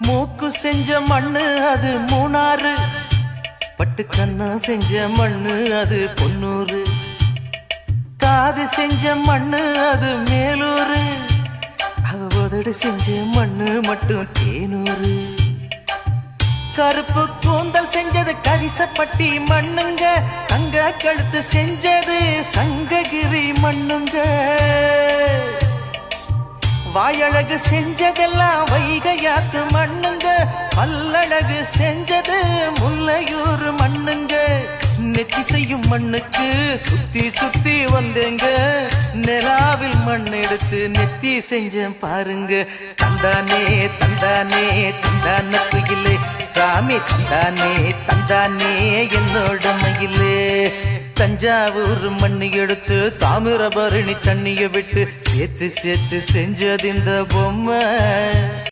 மூக்கு செஞ்ச மண்ணு அது மூணாறு, பட்டு கண்ணா செஞ்ச மண்ணு அது பொன்னூறு, காது செஞ்ச மண்ணு அது மேலூரு, அவ உதடு செஞ்ச மண்ணு மட்டும் தேனூரு. கருப்பு கூந்தல் செஞ்சது கரிசப்பட்டி மண்ணுங்க, தங்க கழுத்து செஞ்சது சங்ககிரி மண்ணுங்க, வாயழகு செஞ்சதெல்லாம் வைகையாத்து மண்ணுங்க, பல்லழகு செஞ்சது முல்லையூர் மண்ணுங்க. நெத்தி செய்யும் மண்ணுக்கு சுத்தி சுத்தி வந்தேங்க, நிலாவில் மண் எடுத்து நெத்தி செஞ்சேன் பாருங்க. தந்தானே தந்தானே தந்தான குயிலே சாமி, தந்தானே தந்தானே என்னோட மயிலே. தஞ்சாவூர் மண்ணு எடுத்து தாமிரபரணி தண்ணிய விட்டு சேர்த்து சேர்த்து செஞ்சது இந்த பொம்மை.